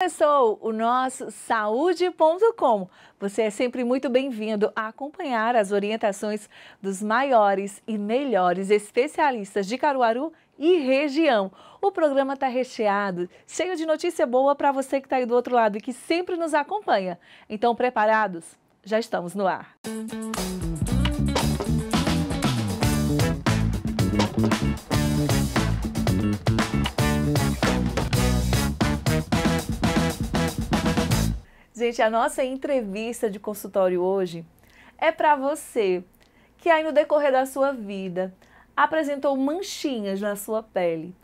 Começou o nosso Saúde.com. Você é sempre muito bem-vindo a acompanhar as orientações dos maiores e melhores especialistas de Caruaru e região. O programa está recheado, cheio de notícia boa para você que está aí do outro lado e que sempre nos acompanha. Então, preparados? Já estamos no ar. Gente, a nossa entrevista de consultório hoje é para você que aí no decorrer da sua vida apresentou manchinhas na sua pele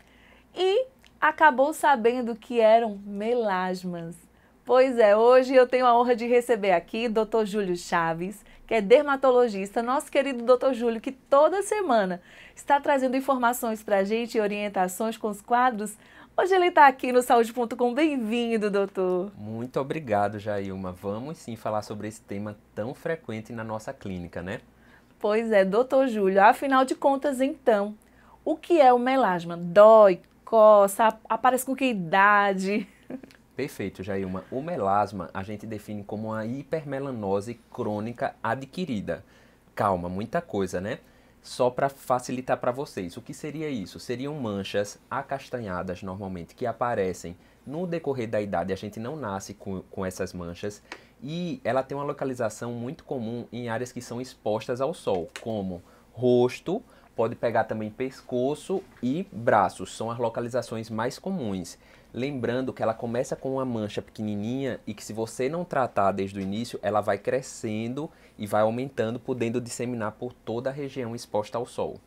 e acabou sabendo que eram melasmas. Pois é, hoje eu tenho a honra de receber aqui o Dr. Júlio Chaves, que é dermatologista, nosso querido Dr. Júlio, que toda semana está trazendo informações para a gente e orientações com os quadros. Hoje ele está aqui no Saúde.com. Bem-vindo, doutor. Muito obrigado, Jailma. Vamos sim falar sobre esse tema tão frequente na nossa clínica, né? Pois é, doutor Júlio, afinal de contas, então, o que é o melasma? Dói, coça, aparece com que idade? Perfeito, Jailma. O melasma a gente define como uma hipermelanose crônica adquirida. Calma, muita coisa, né? Só para facilitar para vocês, o que seria isso? Seriam manchas acastanhadas, normalmente, que aparecem no decorrer da idade. A gente não nasce com essas manchas e ela tem uma localização muito comum em áreas que são expostas ao sol, como rosto, pode pegar também pescoço e braços, são as localizações mais comuns. Lembrando que ela começa com uma mancha pequenininha e que se você não tratar desde o início, ela vai crescendo e vai aumentando, podendo disseminar por toda a região exposta ao sol.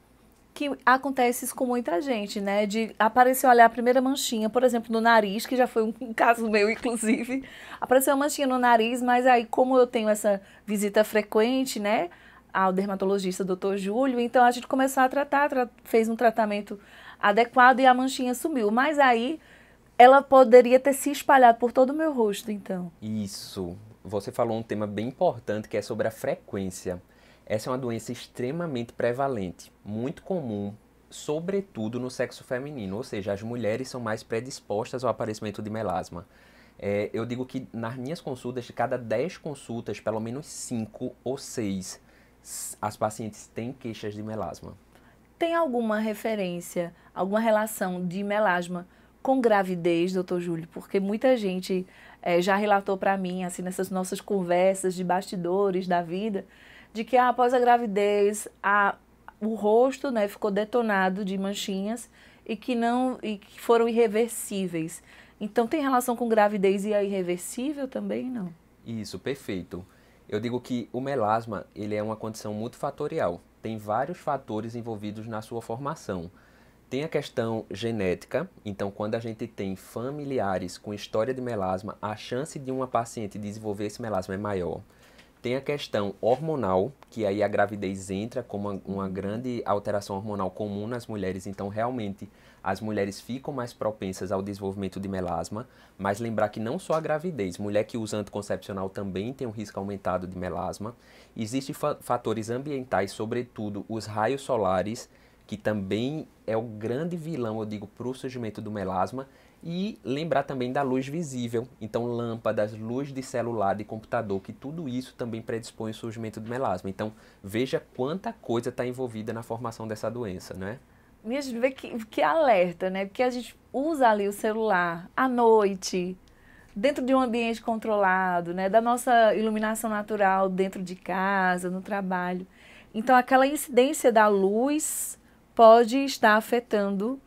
Que acontece isso com muita gente, né? De aparecer, olha, a primeira manchinha, por exemplo, no nariz, que já foi um caso meu, inclusive. Apareceu uma manchinha no nariz, mas aí, como eu tenho essa visita frequente, né, ao dermatologista Dr. Júlio, então a gente começou a tratar, fez um tratamento adequado e a manchinha sumiu. Mas aí ela poderia ter se espalhado por todo o meu rosto, então. Isso, você falou um tema bem importante que é sobre a frequência. Essa é uma doença extremamente prevalente, muito comum, sobretudo no sexo feminino, ou seja, as mulheres são mais predispostas ao aparecimento de melasma. Eu digo que nas minhas consultas, de cada 10 consultas, pelo menos 5 ou 6, as pacientes têm queixas de melasma. Tem alguma referência, alguma relação de melasma com gravidez, doutor Júlio? Porque muita gente já relatou para mim, assim, nessas nossas conversas de bastidores da vida, de que após a gravidez o rosto, né, ficou detonado de manchinhas e que foram irreversíveis. Então tem relação com gravidez e é irreversível também, não? Isso, perfeito. Eu digo que o melasma, ele é uma condição multifatorial. Tem vários fatores envolvidos na sua formação. Tem a questão genética, então quando a gente tem familiares com história de melasma, a chance de uma paciente desenvolver esse melasma é maior. Tem a questão hormonal, que aí a gravidez entra como uma grande alteração hormonal comum nas mulheres, então realmente as mulheres ficam mais propensas ao desenvolvimento de melasma, mas lembrar que não só a gravidez, mulher que usa anticoncepcional também tem um risco aumentado de melasma. Existem fatores ambientais, sobretudo os raios solares, que também é o grande vilão, eu digo, para o surgimento do melasma. E lembrar também da luz visível, então lâmpadas, luz de celular, de computador, que tudo isso também predispõe ao surgimento do melasma. Então veja quanta coisa está envolvida na formação dessa doença, né? E a gente vê que alerta, né? Porque a gente usa ali o celular à noite, dentro de um ambiente controlado, né? Da nossa iluminação natural dentro de casa, no trabalho. Então aquela incidência da luz pode estar afetando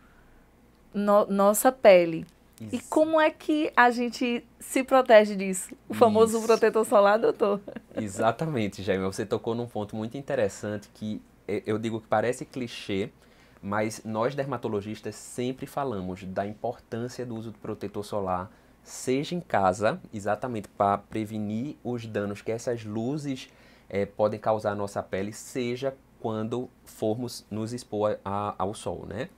nossa pele. Isso. E como é que a gente se protege disso? O famoso protetor solar, doutor? Exatamente, Jaime. Você tocou num ponto muito interessante que eu digo que parece clichê, mas nós dermatologistas sempre falamos da importância do uso do protetor solar, seja em casa, exatamente para prevenir os danos que essas luzes podem causar à nossa pele, seja quando formos nos expor ao sol, né?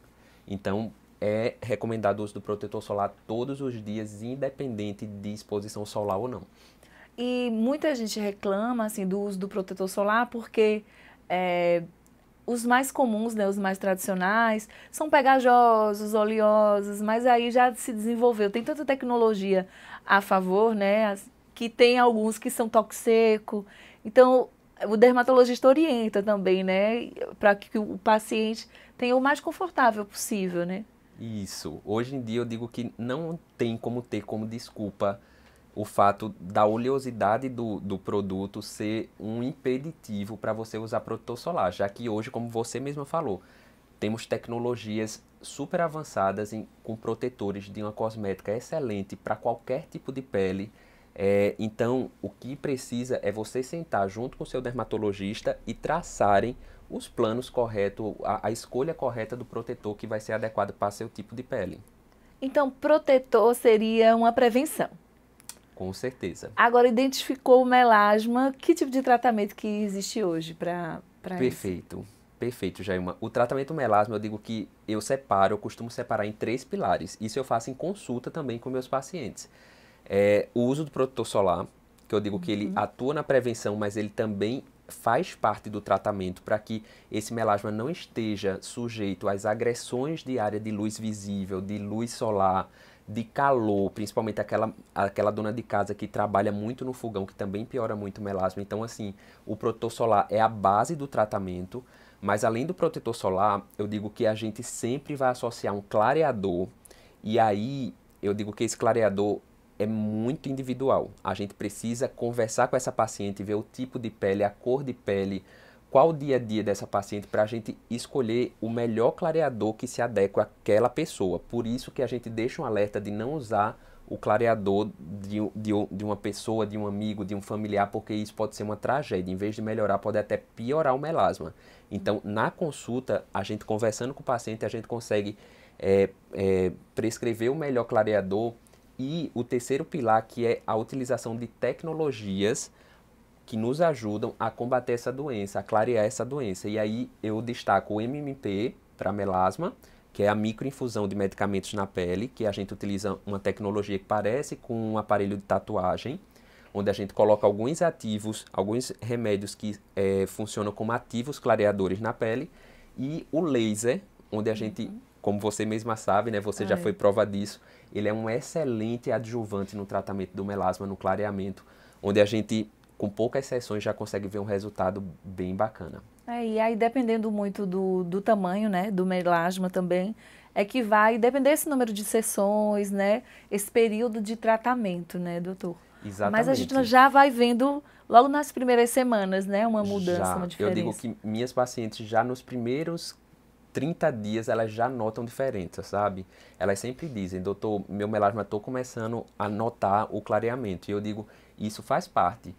Então, é recomendado o uso do protetor solar todos os dias, independente de exposição solar ou não. E muita gente reclama assim, do uso do protetor solar porque os mais comuns, né, os mais tradicionais, são pegajosos, oleosos, mas aí já se desenvolveu, tem tanta tecnologia a favor, né? Que tem alguns que são toque seco. Então, o dermatologista orienta também, né? Para que o paciente tenha o mais confortável possível, né? Isso. Hoje em dia eu digo que não tem como ter como desculpa o fato da oleosidade do produto ser um impeditivo para você usar protetor solar, já que hoje, como você mesma falou, temos tecnologias super avançadas com protetores de uma cosmética excelente para qualquer tipo de pele. Então, o que precisa é você sentar junto com o seu dermatologista e traçarem os planos corretos, a escolha correta do protetor que vai ser adequado para seu tipo de pele. Então, protetor seria uma prevenção. Com certeza. Agora, identificou o melasma, que tipo de tratamento que existe hoje para isso? Perfeito. Perfeito, Jailma. O tratamento melasma, eu digo que eu costumo separar em 3 pilares. Isso eu faço em consulta também com meus pacientes. O uso do protetor solar, que eu digo que ele atua na prevenção, mas ele também faz parte do tratamento para que esse melasma não esteja sujeito às agressões de área de luz visível, de luz solar, de calor, principalmente aquela dona de casa que trabalha muito no fogão, que também piora muito o melasma. Então, assim, o protetor solar é a base do tratamento, mas além do protetor solar, eu digo que a gente sempre vai associar um clareador, e aí eu digo que esse clareador é muito individual. A gente precisa conversar com essa paciente, ver o tipo de pele, a cor de pele, qual o dia a dia dessa paciente para a gente escolher o melhor clareador que se adequa àquela pessoa. Por isso que a gente deixa um alerta de não usar o clareador de uma pessoa, de um amigo, de um familiar, porque isso pode ser uma tragédia. Em vez de melhorar, pode até piorar o melasma. Então, na consulta, a gente conversando com o paciente, a gente consegue prescrever o melhor clareador. E o terceiro pilar, que é a utilização de tecnologias que nos ajudam a combater essa doença, a clarear essa doença. E aí eu destaco o MMP para melasma, que é a microinfusão de medicamentos na pele, que a gente utiliza uma tecnologia que parece com um aparelho de tatuagem, onde a gente coloca alguns ativos, alguns remédios que funcionam como ativos clareadores na pele, e o laser, onde a gente, como você mesma sabe, né, você já foi prova disso, ele é um excelente adjuvante no tratamento do melasma, no clareamento, onde a gente, com poucas sessões, já consegue ver um resultado bem bacana. E aí, dependendo muito do tamanho, né, do melasma também, é que vai depender esse número de sessões, né, esse período de tratamento, né, doutor? Exatamente. Mas a gente já vai vendo logo nas primeiras semanas, né, uma mudança, uma diferença. Eu digo que minhas pacientes já nos primeiros 30 dias elas já notam diferença, sabe? Elas sempre dizem, doutor, meu melasma estou começando a notar o clareamento. E eu digo, isso faz parte.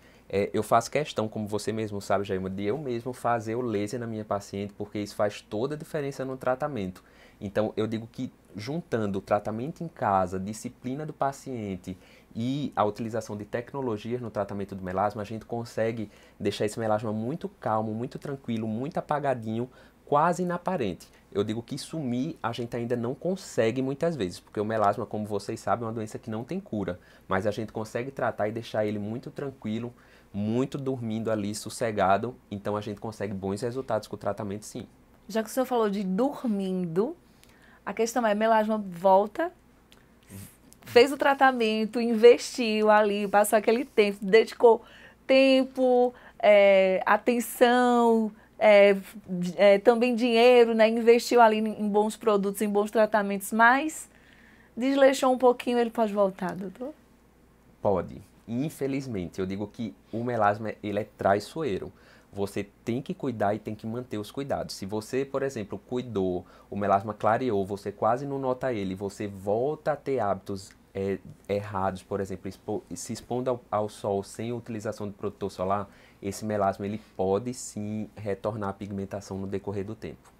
Eu faço questão, como você mesmo sabe, Jaima, de eu mesmo fazer o laser na minha paciente, porque isso faz toda a diferença no tratamento. Então, eu digo que juntando o tratamento em casa, disciplina do paciente e a utilização de tecnologias no tratamento do melasma, a gente consegue deixar esse melasma muito calmo, muito tranquilo, muito apagadinho, quase inaparente. Eu digo que sumir a gente ainda não consegue muitas vezes, porque o melasma, como vocês sabem, é uma doença que não tem cura, mas a gente consegue tratar e deixar ele muito tranquilo, muito dormindo ali, sossegado, então a gente consegue bons resultados com o tratamento, sim. Já que o senhor falou de dormindo, a questão é, melasma volta, fez o tratamento, investiu ali, passou aquele tempo, dedicou tempo, atenção, também dinheiro, né? Investiu ali em bons produtos, em bons tratamentos, mas desleixou um pouquinho, ele pode voltar, doutor? Pode. Infelizmente, eu digo que o melasma ele é traiçoeiro. Você tem que cuidar e tem que manter os cuidados. Se você, por exemplo, cuidou, o melasma clareou, você quase não nota ele, você volta a ter hábitos errados, por exemplo, se expondo ao sol sem utilização de protetor solar, esse melasma ele pode sim retornar à pigmentação no decorrer do tempo.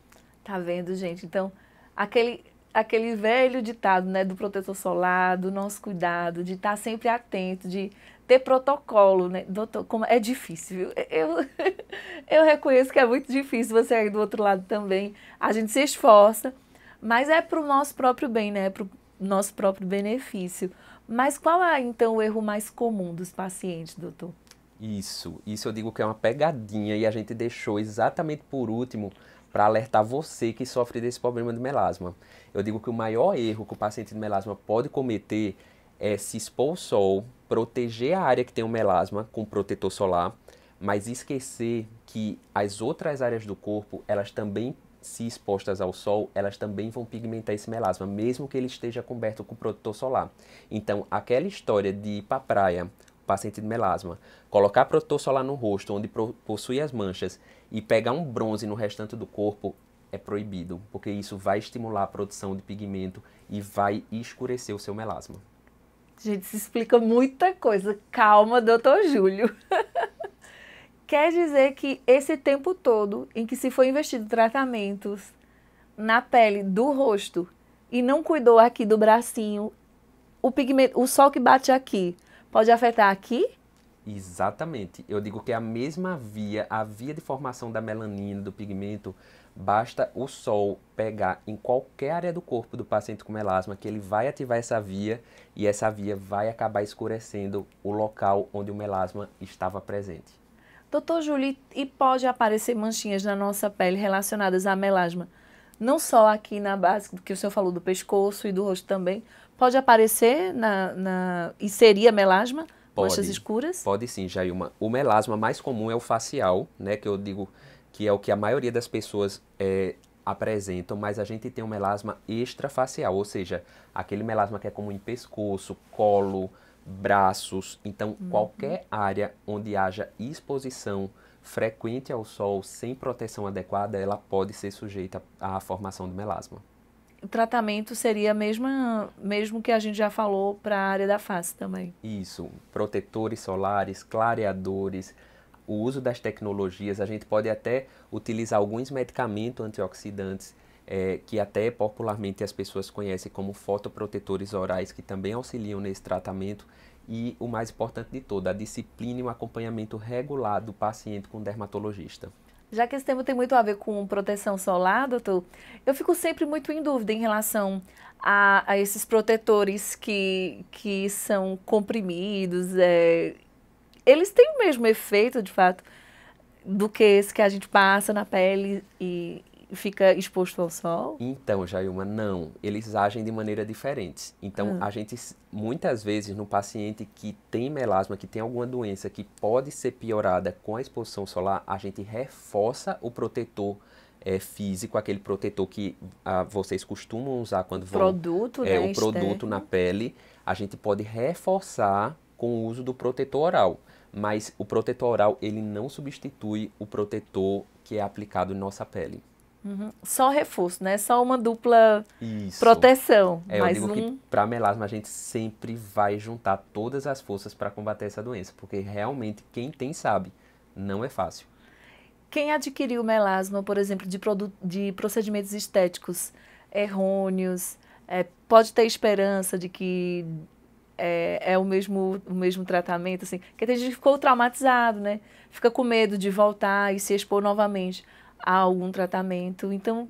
Tá vendo, gente? Então, aquele velho ditado, né, do protetor solar, do nosso cuidado, de estar sempre atento, de ter protocolo, né? Doutor, como é difícil, viu? Eu reconheço que é muito difícil, você aí do outro lado também. A gente se esforça, mas é para o nosso próprio bem, né? Para o nosso próprio benefício. Mas qual é, então, o erro mais comum dos pacientes, doutor? Isso eu digo que é uma pegadinha e a gente deixou exatamente por último para alertar você que sofre desse problema de melasma. Eu digo que o maior erro que o paciente de melasma pode cometer é se expor ao sol, proteger a área que tem o melasma com protetor solar, mas esquecer que as outras áreas do corpo, elas também, se expostas ao sol, elas também vão pigmentar esse melasma, mesmo que ele esteja coberto com protetor solar. Então, aquela história de ir para a praia, paciente de melasma, colocar protetor solar no rosto, onde possui as manchas, e pegar um bronze no restante do corpo, é proibido, porque isso vai estimular a produção de pigmento e vai escurecer o seu melasma. Gente, se explica muita coisa. Calma, doutor Júlio. Quer dizer que esse tempo todo em que se foi investido tratamentos na pele do rosto e não cuidou aqui do bracinho, o pigmento, o sol que bate aqui, pode afetar aqui? Exatamente. Eu digo que é a mesma via, a via de formação da melanina, do pigmento, basta o sol pegar em qualquer área do corpo do paciente com melasma, que ele vai ativar essa via e essa via vai acabar escurecendo o local onde o melasma estava presente. Doutor Júlio, e pode aparecer manchinhas na nossa pele relacionadas a melasma? Não só aqui na base, que o senhor falou do pescoço e do rosto também. Pode aparecer e seria melasma? Manchas escuras? Pode sim, Jailma. O melasma mais comum é o facial, né? Que eu digo que é o que a maioria das pessoas apresentam, mas a gente tem um melasma extrafacial, ou seja, aquele melasma que é comum em pescoço, colo, braços. Então, qualquer área onde haja exposição frequente ao sol sem proteção adequada, ela pode ser sujeita à formação do melasma. O tratamento seria mesmo que a gente já falou para a área da face também. Isso, protetores solares, clareadores, o uso das tecnologias, a gente pode até utilizar alguns medicamentos antioxidantes, que até popularmente as pessoas conhecem como fotoprotetores orais, que também auxiliam nesse tratamento. E o mais importante de tudo, a disciplina e o acompanhamento regular do paciente com o dermatologista. Já que esse tema tem muito a ver com proteção solar, doutor, eu fico sempre muito em dúvida em relação a esses protetores que são comprimidos. Eles têm o mesmo efeito, de fato, do que esse que a gente passa na pele e fica exposto ao sol? Então, Jailma, não. Eles agem de maneira diferente. Então, a gente, muitas vezes, no paciente que tem melasma, que tem alguma doença que pode ser piorada com a exposição solar, a gente reforça o protetor físico, aquele protetor que vocês costumam usar quando vão... Produto, né? O produto na pele. A gente pode reforçar com o uso do protetor oral. Mas o protetor oral, ele não substitui o protetor que é aplicado em nossa pele. Só reforço, né? Só uma dupla proteção. Eu digo que para melasma a gente sempre vai juntar todas as forças para combater essa doença, porque realmente quem tem sabe, não é fácil. Quem adquiriu melasma, por exemplo, de procedimentos estéticos errôneos, pode ter esperança de que é o mesmo tratamento, assim, porque tem gente que ficou traumatizado, né? Fica com medo de voltar e se expor novamente a algum tratamento. Então,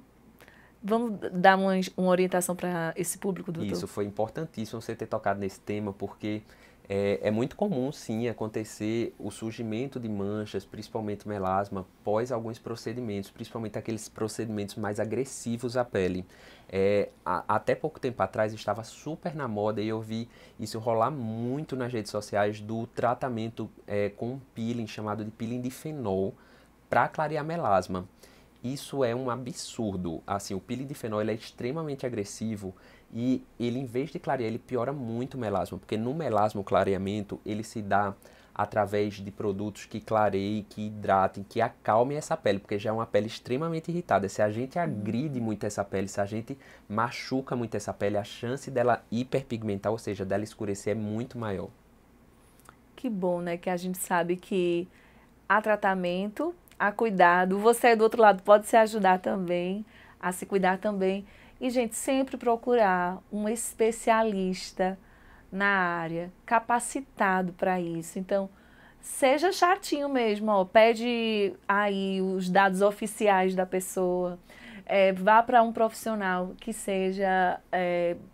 vamos dar uma orientação para esse público, doutor? Isso, foi importantíssimo você ter tocado nesse tema, porque é muito comum, sim, acontecer o surgimento de manchas, principalmente melasma, após alguns procedimentos, principalmente aqueles procedimentos mais agressivos à pele. Até pouco tempo atrás estava super na moda e eu vi isso rolar muito nas redes sociais do tratamento com um peeling chamado de peeling de fenol para clarear melasma. Isso é um absurdo. Assim, o peeling de fenol ele é extremamente agressivo e ele, em vez de clarear, ele piora muito o melasma, porque no melasma o clareamento ele se dá através de produtos que clareiem, que hidratem, que acalmem essa pele, porque já é uma pele extremamente irritada. Se a gente agride muito essa pele, se a gente machuca muito essa pele, a chance dela hiperpigmentar, ou seja, dela escurecer, é muito maior. Que bom, né? Que a gente sabe que há tratamento, há cuidado. Você aí do outro lado pode se ajudar também, a se cuidar também. E, gente, sempre procurar um especialista na área, capacitado para isso. Então, seja chatinho mesmo, ó, pede aí os dados oficiais da pessoa, vá para um profissional que seja,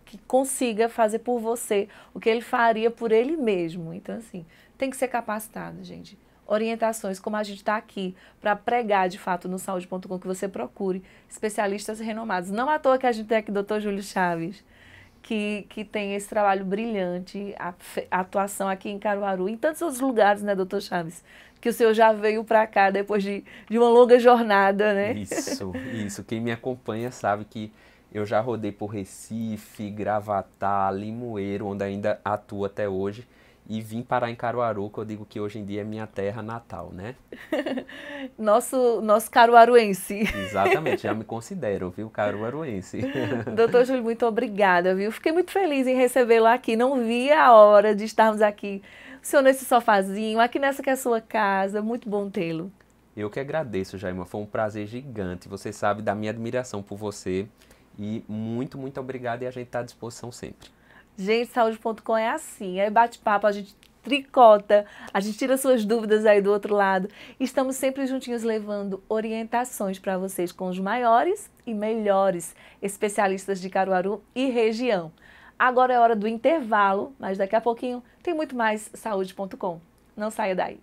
que consiga fazer por você o que ele faria por ele mesmo. Então, assim, tem que ser capacitado, gente. Orientações, como a gente está aqui para pregar de fato no saúde.com, que você procure especialistas renomados. Não à toa que a gente tem aqui o Dr. Júlio Chaves, que tem esse trabalho brilhante, a atuação aqui em Caruaru, em tantos outros lugares, né, doutor Chaves? Que o senhor já veio para cá depois de uma longa jornada, né? Isso. Quem me acompanha sabe que eu já rodei por Recife, Gravatá, Limoeiro, onde ainda atuo até hoje, e vim parar em Caruaru, que eu digo que hoje em dia é minha terra natal, né? Nosso caruaruense. Exatamente, já me considero, viu, caruaruense. Doutor Júlio, muito obrigada, viu? Fiquei muito feliz em recebê-lo aqui. Não vi a hora de estarmos aqui, o senhor nesse sofazinho, aqui nessa que é a sua casa. Muito bom tê-lo. Eu que agradeço, Jaima. Foi um prazer gigante. Você sabe da minha admiração por você. E muito, muito obrigado, e a gente está à disposição sempre. Gente, saúde.com é assim, é bate-papo, a gente tricota, a gente tira suas dúvidas aí do outro lado. Estamos sempre juntinhos levando orientações para vocês com os maiores e melhores especialistas de Caruaru e região. Agora é hora do intervalo, mas daqui a pouquinho tem muito mais saúde.com. Não saia daí.